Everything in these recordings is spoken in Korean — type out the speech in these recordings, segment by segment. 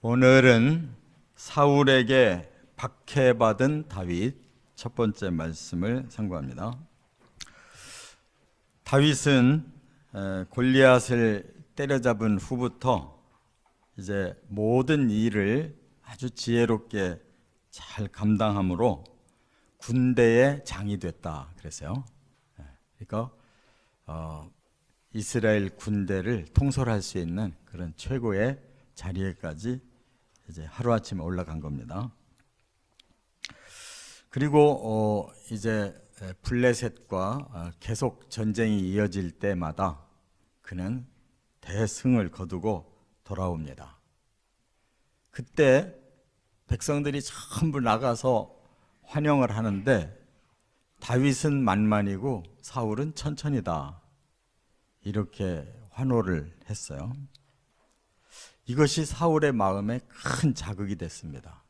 오늘은 사울에게 박해받은 다윗 첫 번째 말씀을 상고합니다. 다윗은 골리앗을 때려잡은 후부터 이제 모든 일을 아주 지혜롭게 잘 감당함으로 군대의 장이 됐다 그랬어요. 그러니까 이스라엘 군대를 통솔할 수 있는 그런 최고의 자리에까지 이제 하루아침에 올라간 겁니다. 그리고 이제 블레셋과 계속 전쟁이 이어질 때마다 그는 대승을 거두고 돌아옵니다. 그때 백성들이 전부 나가서 환영을 하는데 다윗은 만만이고 사울은 천천히다, 이렇게 환호를 했어요. 이것이 사울의 마음에 큰 자극이 됐습니다.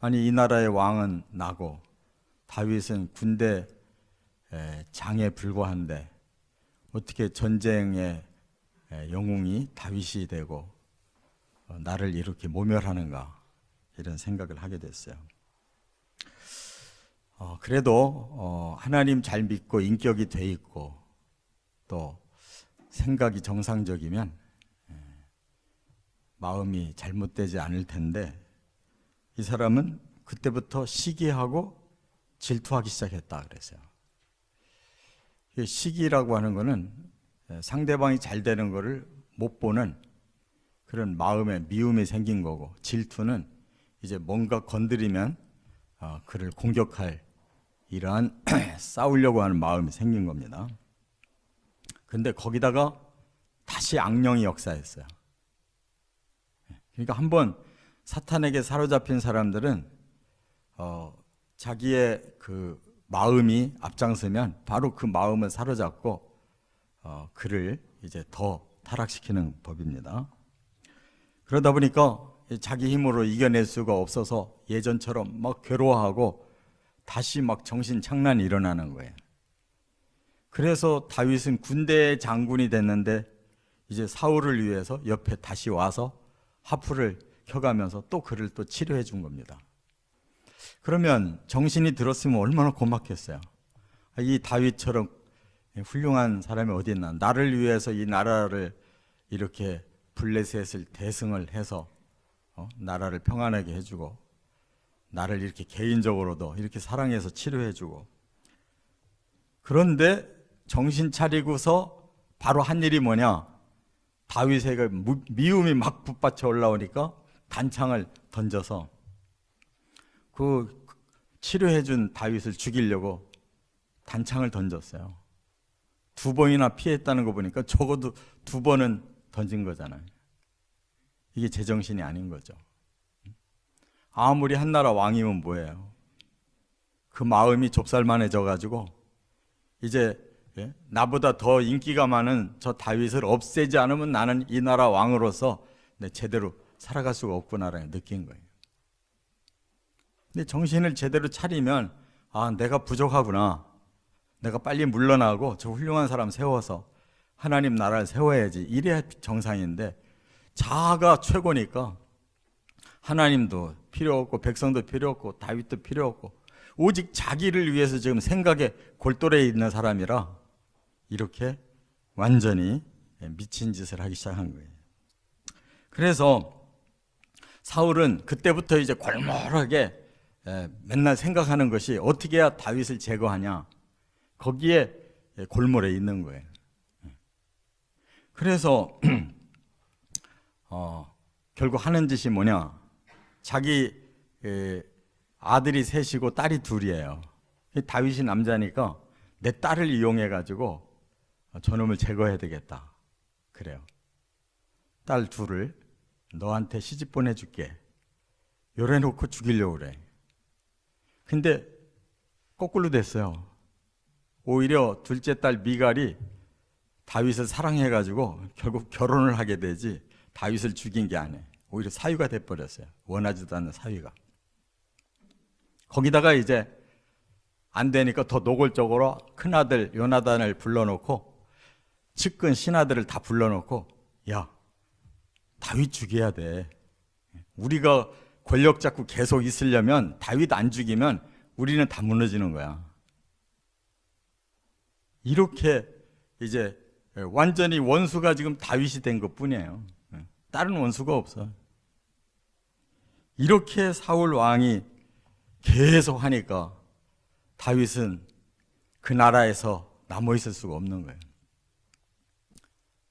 아니, 이 나라의 왕은 나고 다윗은 군대 장에 불과한데 어떻게 전쟁의 영웅이 다윗이 되고 나를 이렇게 모멸하는가, 이런 생각을 하게 됐어요. 그래도 하나님 잘 믿고 인격이 돼 있고 또 생각이 정상적이면 마음이 잘못되지 않을 텐데, 이 사람은 그때부터 시기하고 질투하기 시작했다 그랬어요. 시기라고 하는 거는 상대방이 잘 되는 거를 못 보는 그런 마음에 미움이 생긴 거고, 질투는 이제 뭔가 건드리면 그를 공격할 이러한 싸우려고 하는 마음이 생긴 겁니다. 근데 거기다가 다시 악령이 역사했어요. 그러니까 한번 사탄에게 사로잡힌 사람들은 자기의 그 마음이 앞장서면 바로 그 마음을 사로잡고 그를 이제 더 타락시키는 법입니다. 그러다 보니까 자기 힘으로 이겨낼 수가 없어서 예전처럼 막 괴로워하고 다시 막 정신 착란이 일어나는 거예요. 그래서 다윗은 군대의 장군이 됐는데 이제 사울을 위해서 옆에 다시 와서 하프를 켜가면서 또 그를 또 치료해 준 겁니다. 그러면 정신이 들었으면 얼마나 고맙겠어요. 이 다윗처럼 훌륭한 사람이 어디 있나, 나를 위해서 이 나라를 이렇게 블레셋을 대승을 해서 나라를 평안하게 해주고 나를 이렇게 개인적으로도 이렇게 사랑해서 치료해주고. 그런데 정신 차리고서 바로 한 일이 뭐냐, 다윗에게 미움이 막 북받쳐 올라오니까 단창을 던져서 그 치료해준 다윗을 죽이려고 단창을 던졌어요. 2번이나 피했다는 거 보니까 적어도 2번은 던진 거잖아요. 이게 제정신이 아닌 거죠. 아무리 한나라 왕이면 뭐예요? 그 마음이 좁쌀만해져 가지고 이제 나보다 더 인기가 많은 저 다윗을 없애지 않으면 나는 이 나라 왕으로서 제대로 살아갈 수가 없구나라는 느낀 거예요. 근데 정신을 제대로 차리면 내가 부족하구나, 내가 빨리 물러나고 저 훌륭한 사람 세워서 하나님 나라를 세워야지, 이래야 정상인데 자아가 최고니까 하나님도 필요 없고 백성도 필요 없고 다윗도 필요 없고 오직 자기를 위해서 지금 생각에 골똘해 있는 사람이라 이렇게 완전히 미친 짓을 하기 시작한 거예요. 그래서 사울은 그때부터 이제 골몰하게 맨날 생각하는 것이 어떻게 해야 다윗을 제거하냐, 거기에 골몰해 있는 거예요. 그래서 결국 하는 짓이 뭐냐, 자기 아들이 셋이고 딸이 둘이에요. 다윗이 남자니까 내 딸을 이용해 가지고 저놈을 제거해야 되겠다 그래요. 딸 둘을 너한테 시집 보내줄게, 요래 놓고 죽이려고 그래. 근데 거꾸로 됐어요. 오히려 둘째 딸 미갈이 다윗을 사랑해 가지고 결국 결혼을 하게 되지 다윗을 죽인 게 아니에요. 오히려 사위가 돼버렸어요. 원하지도 않는 사위가. 거기다가 이제 안 되니까 더 노골적으로 큰아들 요나단을 불러놓고 측근 신하들을 다 불러놓고, 야, 다윗 죽여야 돼. 우리가 권력 잡고 계속 있으려면 다윗 안 죽이면 우리는 다 무너지는 거야. 이렇게 이제 완전히 원수가 지금 다윗이 된 것뿐이에요. 다른 원수가 없어. 이렇게 사울 왕이 계속 하니까 다윗은 그 나라에서 남아 있을 수가 없는 거예요.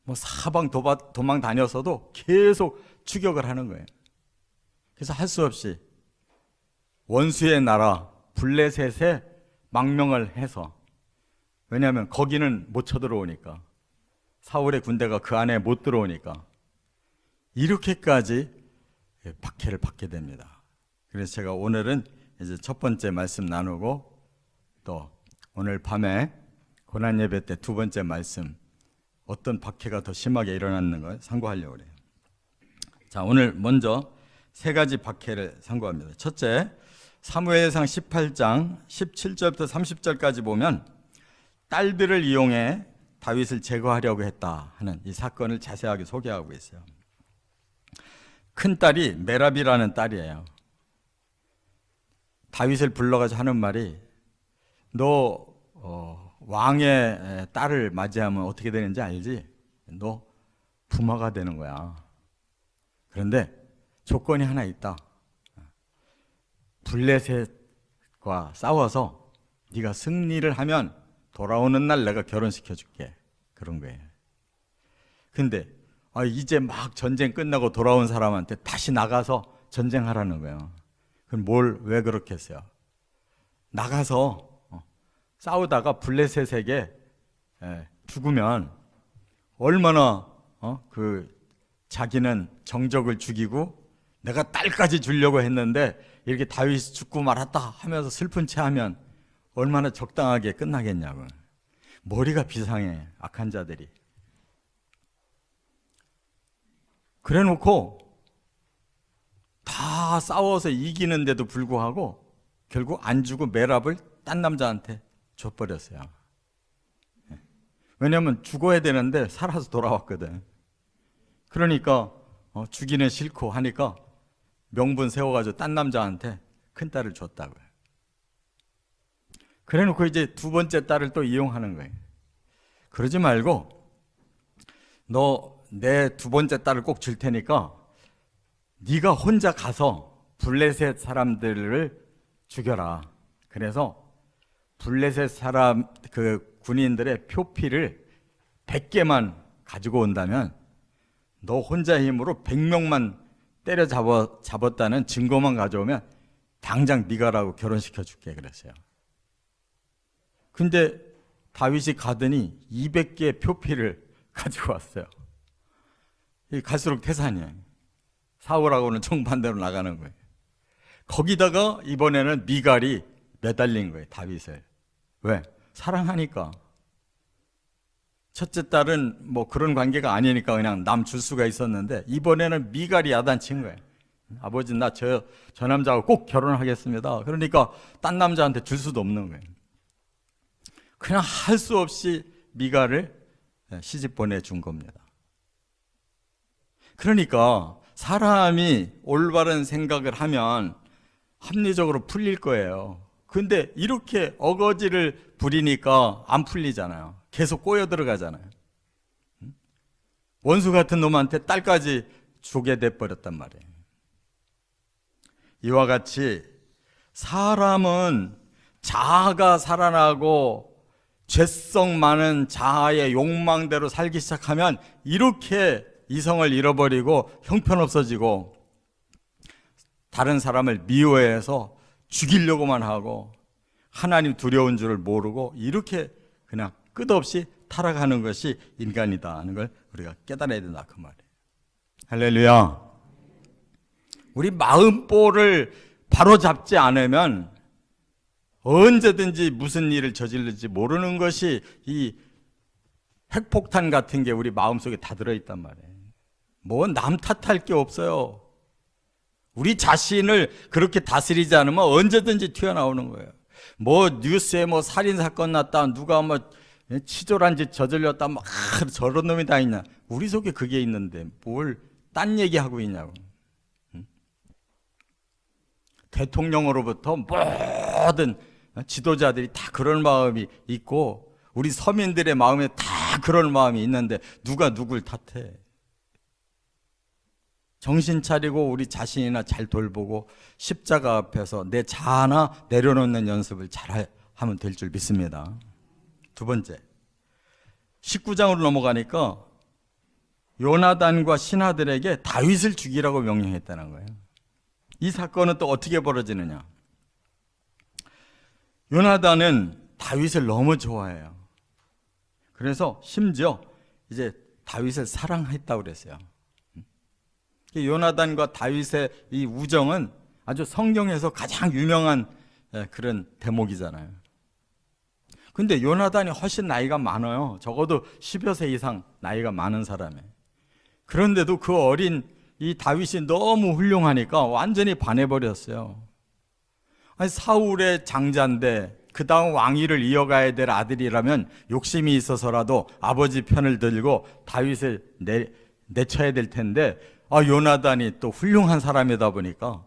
뭐 사방 도망 다녔어도 계속 추격을 하는 거예요. 그래서 할 수 없이 원수의 나라 블레셋에 망명을 해서, 왜냐하면 거기는 못 쳐들어오니까, 사울의 군대가 그 안에 못 들어오니까 이렇게까지 박해를 받게 됩니다. 그래서 제가 오늘은 이제 첫 번째 말씀 나누고, 또 오늘 밤에 고난 예배 때 두 번째 말씀, 어떤 박해가 더 심하게 일어났는 걸 상고하려고 그래요. 자, 오늘 먼저 세 가지 박해를 상고합니다. 첫째, 사무엘상 18장 17절부터 30절까지 보면 딸들을 이용해 다윗을 제거하려고 했다 하는 이 사건을 자세하게 소개하고 있어요. 큰 딸이 메랍이라는 딸이에요. 다윗을 불러가지고 하는 말이, 너 왕의 딸을 맞이하면 어떻게 되는지 알지? 너 부마가 되는 거야. 그런데 조건이 하나 있다. 블레셋과 싸워서 네가 승리를 하면 돌아오는 날 내가 결혼시켜줄게. 그런 거예요. 근데 이제 막 전쟁 끝나고 돌아온 사람한테 다시 나가서 전쟁하라는 거예요. 그럼 왜 그렇게 했어요? 나가서 싸우다가 블레셋에게 죽으면 얼마나 자기는 정적을 죽이고 내가 딸까지 주려고 했는데 이렇게 다윗이 죽고 말았다 하면서 슬픈 채 하면 얼마나 적당하게 끝나겠냐고. 머리가 비상해, 악한 자들이. 그래 놓고 다 싸워서 이기는데도 불구하고 결국 안 주고 메랍을 딴 남자한테 줘버렸어요. 왜냐하면 죽어야 되는데 살아서 돌아왔거든. 그러니까 죽이는 싫고 하니까 명분 세워가지고 딴 남자한테 큰 딸을 줬다고요. 그래 놓고 이제 두 번째 딸을 또 이용하는 거예요. 그러지 말고 너 내 두 번째 딸을 꼭 줄 테니까 네가 혼자 가서 블레셋 사람들을 죽여라. 그래서 블레셋 사람 그 군인들의 표피를 100개만 가지고 온다면 너 혼자 힘으로 100명만 때려 잡았다는 증거만 가져오면 당장 네가 라고 결혼시켜 줄게 그랬어요. 근데 다윗이 가더니 200개의 표피를 가지고 왔어요. 갈수록 태산이에요. 사울하고는 정반대로 나가는 거예요. 거기다가 이번에는 미갈이 매달린 거예요, 다윗을. 왜? 사랑하니까. 첫째 딸은 뭐 그런 관계가 아니니까 그냥 남 줄 수가 있었는데 이번에는 미갈이 야단친 거예요. 아버지 나 저 남자하고 꼭 결혼하겠습니다. 그러니까 딴 남자한테 줄 수도 없는 거예요. 그냥 할 수 없이 미갈을 시집 보내준 겁니다. 그러니까 사람이 올바른 생각을 하면 합리적으로 풀릴 거예요. 근데 이렇게 어거지를 부리니까 안 풀리잖아요. 계속 꼬여 들어가잖아요. 원수 같은 놈한테 딸까지 주게 돼버렸단 말이에요. 이와 같이 사람은 자아가 살아나고 죄성 많은 자아의 욕망대로 살기 시작하면 이렇게 이성을 잃어버리고 형편없어지고 다른 사람을 미워해서 죽이려고만 하고 하나님 두려운 줄을 모르고 이렇게 그냥 끝없이 타락하는 것이 인간이다 하는 걸 우리가 깨달아야 된다 그 말이에요. 할렐루야. 우리 마음볼을 바로잡지 않으면 언제든지 무슨 일을 저질릴지 모르는 것이 이 핵폭탄 같은 게 우리 마음속에 다 들어있단 말이에요. 뭐 남 탓할 게 없어요. 우리 자신을 그렇게 다스리지 않으면 언제든지 튀어나오는 거예요. 뭐 뉴스에 뭐 살인사건 났다, 누가 뭐 치졸한 짓 저질렀다, 막 저런 놈이 다 있냐. 우리 속에 그게 있는데 뭘 딴 얘기하고 있냐고. 대통령으로부터 모든 지도자들이 다 그런 마음이 있고 우리 서민들의 마음에 다 그런 마음이 있는데 누가 누굴 탓해? 정신 차리고 우리 자신이나 잘 돌보고 십자가 앞에서 내 자아나 내려놓는 연습을 잘 하면 될 줄 믿습니다. 두 번째, 19장으로 넘어가니까 요나단과 신하들에게 다윗을 죽이라고 명령했다는 거예요. 이 사건은 또 어떻게 벌어지느냐? 요나단은 다윗을 너무 좋아해요. 그래서 심지어 이제 다윗을 사랑했다고 그랬어요. 요나단과 다윗의 이 우정은 아주 성경에서 가장 유명한 그런 대목이잖아요. 근데 요나단이 훨씬 나이가 많아요. 적어도 10여 세 이상 나이가 많은 사람이에요. 그런데도 그 어린 이 다윗이 너무 훌륭하니까 완전히 반해버렸어요. 아니, 사울의 장자인데 그 다음 왕위를 이어가야 될 아들이라면 욕심이 있어서라도 아버지 편을 들고 다윗을 내쳐야 될 텐데 요나단이 또 훌륭한 사람이다 보니까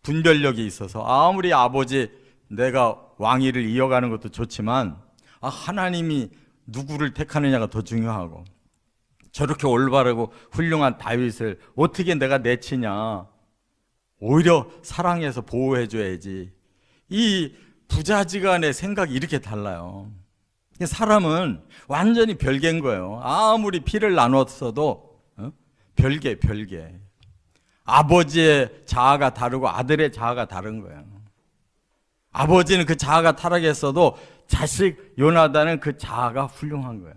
분별력이 있어서 아무리 아버지 내가 왕위를 이어가는 것도 좋지만 하나님이 누구를 택하느냐가 더 중요하고 저렇게 올바르고 훌륭한 다윗을 어떻게 내가 내치냐, 오히려 사랑해서 보호해줘야지. 이 부자지간의 생각이 이렇게 달라요. 사람은 완전히 별개인 거예요. 아무리 피를 나눴어도 별개. 아버지의 자아가 다르고 아들의 자아가 다른 거예요. 아버지는 그 자아가 타락했어도 자식 요나단은 그 자아가 훌륭한 거예요.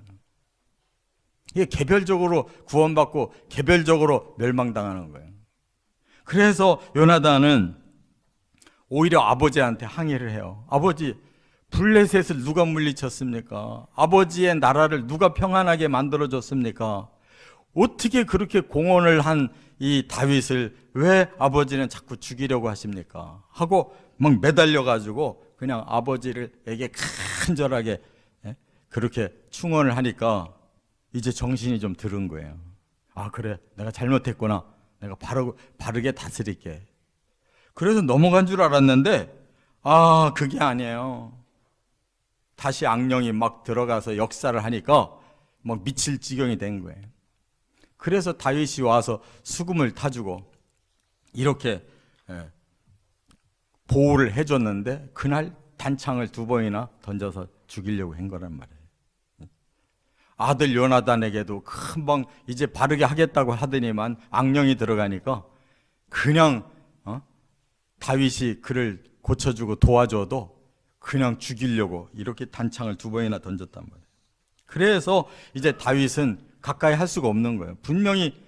이게 개별적으로 구원받고 개별적으로 멸망당하는 거예요. 그래서 요나단은 오히려 아버지한테 항의를 해요. 아버지, 블레셋을 누가 물리쳤습니까? 아버지의 나라를 누가 평안하게 만들어줬습니까? 어떻게 그렇게 공헌을 한 이 다윗을 왜 아버지는 자꾸 죽이려고 하십니까? 하고 막 매달려가지고 그냥 아버지에게 간절하게 그렇게 충언을 하니까 이제 정신이 좀 들은 거예요. 그래, 내가 잘못했구나. 내가 바르게 다스릴게. 그래서 넘어간 줄 알았는데 그게 아니에요. 다시 악령이 막 들어가서 역사를 하니까 막 미칠 지경이 된 거예요. 그래서 다윗이 와서 수금을 타주고 이렇게 보호를 해줬는데 그날 단창을 2번이나 던져서 죽이려고 한 거란 말이에요. 아들 요나단에게도 금방 이제 바르게 하겠다고 하더니만 악령이 들어가니까 그냥 다윗이 그를 고쳐주고 도와줘도 그냥 죽이려고 이렇게 단창을 2번이나 던졌단 말이에요. 그래서 이제 다윗은 가까이 할 수가 없는 거예요. 분명히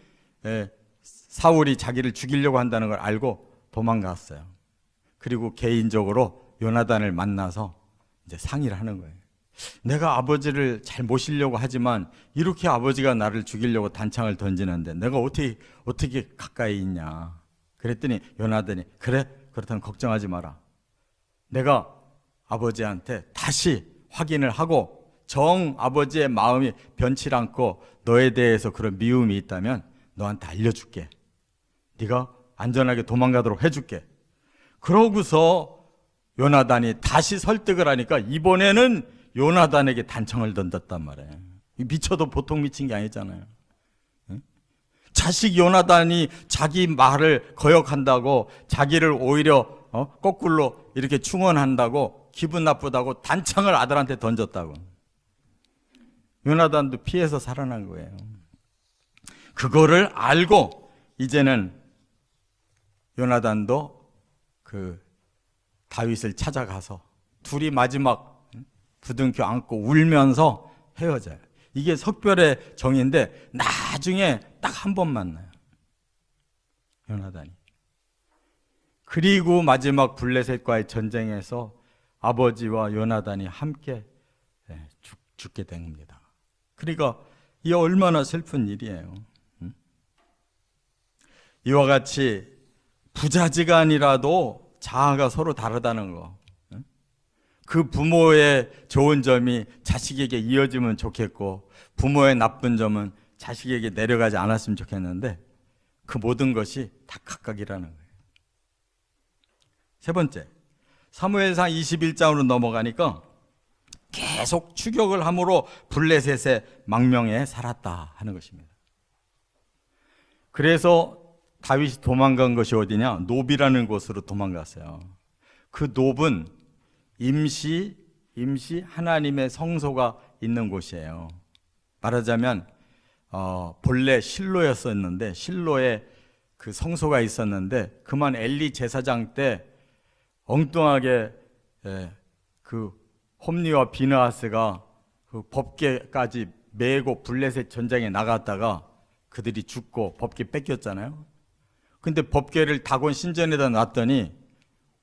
사울이 자기를 죽이려고 한다는 걸 알고 도망갔어요. 그리고 개인적으로 요나단을 만나서 이제 상의를 하는 거예요. 내가 아버지를 잘 모시려고 하지만 이렇게 아버지가 나를 죽이려고 단창을 던지는데 내가 어떻게 가까이 있냐. 그랬더니 요나단이 그래, 그렇다면 걱정하지 마라. 내가 아버지한테 다시 확인을 하고 정 아버지의 마음이 변치 않고 너에 대해서 그런 미움이 있다면 너한테 알려줄게. 네가 안전하게 도망가도록 해줄게. 그러고서 요나단이 다시 설득을 하니까 이번에는 요나단에게 단창을 던졌단 말이에요. 미쳐도 보통 미친 게 아니잖아요. 자식 요나단이 자기 말을 거역한다고 자기를 오히려 거꾸로 이렇게 충언한다고 기분 나쁘다고 단창을 아들한테 던졌다고. 요나단도 피해서 살아난 거예요. 그거를 알고 이제는 요나단도 그 다윗을 찾아가서 둘이 마지막 부둥켜 안고 울면서 헤어져요. 이게 석별의 정인데 나중에 딱 한 번 만나요. 요나단이. 그리고 마지막 블레셋과의 전쟁에서 아버지와 요나단이 함께 죽게 된 겁니다. 그러니까 이게 얼마나 슬픈 일이에요. 이와 같이 부자지간이라도 자아가 서로 다르다는 거. 그 부모의 좋은 점이 자식에게 이어지면 좋겠고 부모의 나쁜 점은 자식에게 내려가지 않았으면 좋겠는데 그 모든 것이 다 각각이라는 거예요. 세 번째, 사무엘상 21장으로 넘어가니까 계속 추격을 함으로 블레셋의 망명에 살았다 하는 것입니다. 그래서 다윗이 도망간 것이 어디냐? 노비라는 곳으로 도망갔어요. 그 놉은 임시 하나님의 성소가 있는 곳이에요. 말하자면 본래 실로였었는데, 실로에 그 성소가 있었는데, 그만 엘리 제사장 때 엉뚱하게 그 홈리와 비느하스가 그 법궤까지 메고 블레셋 전쟁에 나갔다가 그들이 죽고 법궤 뺏겼잖아요. 근데 법궤를 다곤 신전에다 놨더니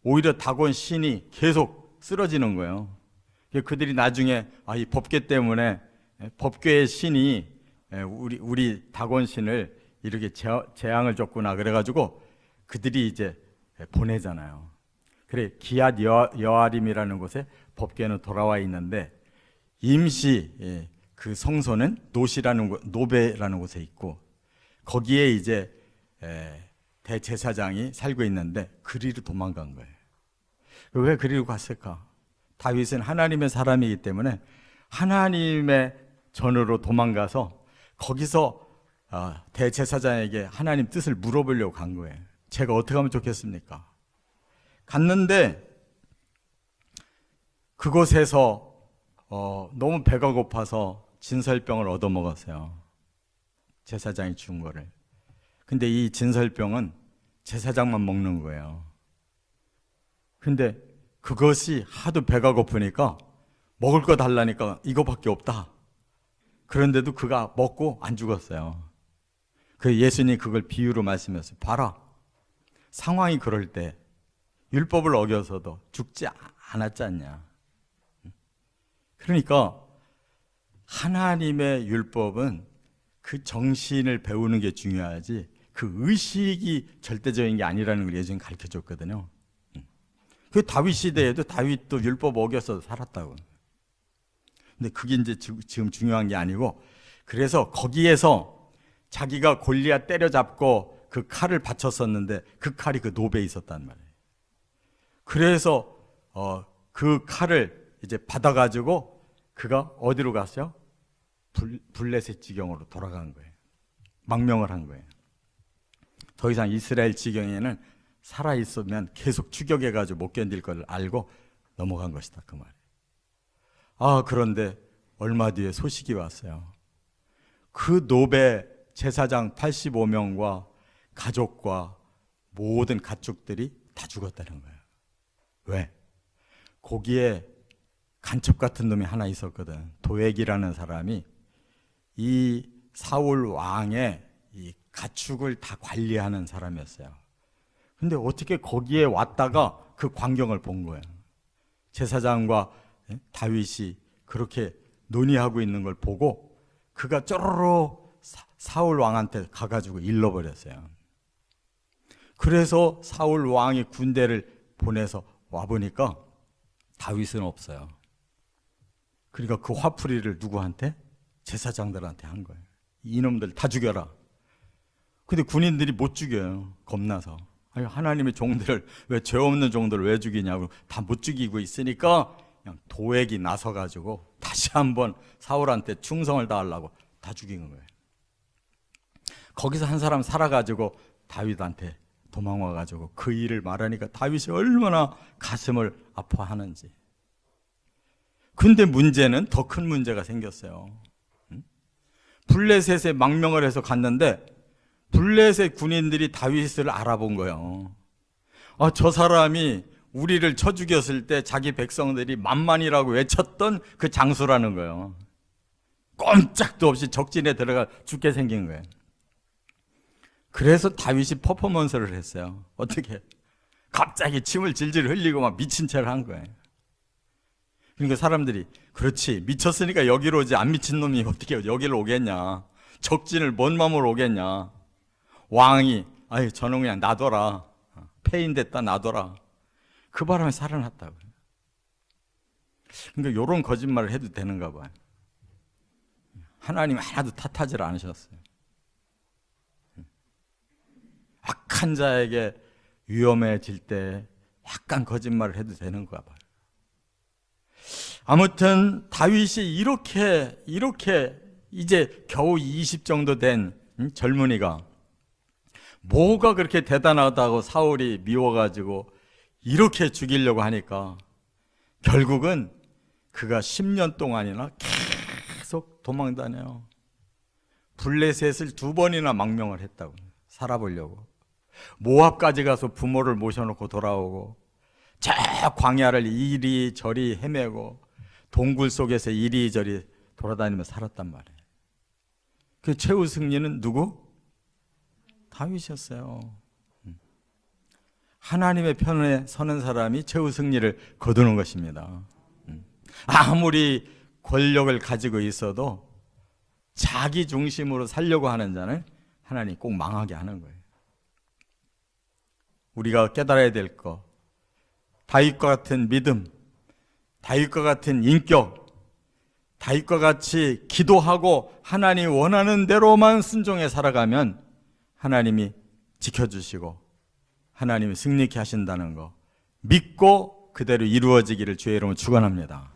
오히려 다곤 신이 계속 쓰러지는 거예요. 그들이 나중에 이 법궤 때문에 법궤의 신이 우리 다곤 신을 이렇게 재앙을 줬구나 그래가지고 그들이 이제 보내잖아요. 그래 기앗 여아림이라는 곳에 법궤는 돌아와 있는데 임시 그 성소는 노베라는 곳에 있고 거기에 이제 대제사장이 살고 있는데 그리로 도망간 거예요. 왜 그리로 갔을까? 다윗은 하나님의 사람이기 때문에 하나님의 전으로 도망가서 거기서 대제사장에게 하나님 뜻을 물어보려고 간 거예요. 제가 어떻게 하면 좋겠습니까? 갔는데 그곳에서 너무 배가 고파서 진설병을 얻어먹었어요. 제사장이 준 거를. 근데 이 진설병은 제사장만 먹는 거예요. 근데 그것이 하도 배가 고프니까 먹을 거 달라니까 이거밖에 없다. 그런데도 그가 먹고 안 죽었어요. 그 예수님이 그걸 비유로 말씀하셨어요. 봐라, 상황이 그럴 때 율법을 어겨서도 죽지 않았지 않냐. 그러니까 하나님의 율법은 그 정신을 배우는 게 중요하지 그 의식이 절대적인 게 아니라는 걸 예수님이 가르쳐줬거든요. 그 다윗 시대에도 다윗도 율법 어겨서 살았다고. 근데 그게 이제 지금 중요한 게 아니고, 그래서 거기에서 자기가 골리앗 때려잡고 그 칼을 바쳤었는데 그 칼이 그 노베에 있었단 말이에요. 그래서 그 칼을 이제 받아가지고 그가 어디로 갔어요? 블레셋 지경으로 돌아간 거예요. 망명을 한 거예요. 더 이상 이스라엘 지경에는 살아있으면 계속 추격해가지고 못 견딜 걸 알고 넘어간 것이다, 그 말이에요. 그런데 얼마 뒤에 소식이 왔어요. 그 노베 제사장 85명과 가족과 모든 가축들이 다 죽었다는 거예요. 왜? 거기에 간첩 같은 놈이 하나 있었거든. 도액이라는 사람이 이 사울 왕의 이 가축을 다 관리하는 사람이었어요. 근데 어떻게 거기에 왔다가 그 광경을 본 거예요. 제사장과 다윗이 그렇게 논의하고 있는 걸 보고 그가 쪼로로 사울 왕한테 가가지고 일러버렸어요. 그래서 사울 왕이 군대를 보내서 와보니까 다윗은 없어요. 그러니까 그 화풀이를 누구한테? 제사장들한테 한 거예요. 이놈들 다 죽여라. 근데 군인들이 못 죽여요. 겁나서. 하나님의 종들을 왜 죄 없는 종들을 왜 죽이냐고 다 못 죽이고 있으니까 그냥 도액이 나서가지고 다시 한번 사울한테 충성을 다하려고 다 죽인 거예요. 거기서 한 사람 살아가지고 다윗한테 도망와가지고 그 일을 말하니까 다윗이 얼마나 가슴을 아파하는지. 근데 문제는 더 큰 문제가 생겼어요. 블레셋에 망명을 해서 갔는데 블레셋 군인들이 다윗을 알아본 거예요. 저 사람이 우리를 쳐 죽였을 때 자기 백성들이 만만이라고 외쳤던 그 장수라는 거예요. 꼼짝도 없이 적진에 들어가 죽게 생긴 거예요. 그래서 다윗이 퍼포먼스를 했어요. 어떻게? 갑자기 침을 질질 흘리고 막 미친 채를 한 거예요. 그러니까 사람들이 그렇지, 미쳤으니까 여기로 오지, 안 미친 놈이 어떻게 여기로 오겠냐, 적진을 뭔 맘으로 오겠냐. 왕이 저놈 그냥 놔둬라, 폐인됐다 놔둬라. 그 바람에 살아났다고요. 그러니까 이런 거짓말을 해도 되는가 봐요. 하나님 하나도 탓하지 않으셨어요. 악한 자에게 위험해질 때 약간 거짓말을 해도 되는 거야 봐요. 아무튼 다윗이 이렇게 이제 겨우 20 정도 된 젊은이가 뭐가 그렇게 대단하다고 사울이 미워가지고 이렇게 죽이려고 하니까 결국은 그가 10년 동안이나 계속 도망다녀요. 블레셋을 2번이나 망명을 했다고. 살아보려고. 모압까지 가서 부모를 모셔놓고 돌아오고, 저 광야를 이리저리 헤매고 동굴 속에서 이리저리 돌아다니며 살았단 말이에요. 그 최후 승리는 누구? 다윗이었어요. 하나님의 편에 서는 사람이 최후 승리를 거두는 것입니다. 아무리 권력을 가지고 있어도 자기 중심으로 살려고 하는 자는 하나님 꼭 망하게 하는 거예요. 우리가 깨달아야 될 거, 다윗과 같은 믿음, 다윗과 같은 인격, 다윗과 같이 기도하고 하나님이 원하는 대로만 순종해 살아가면 하나님이 지켜주시고 하나님이 승리케 하신다는 거 믿고 그대로 이루어지기를 주의 이름으로 축원합니다.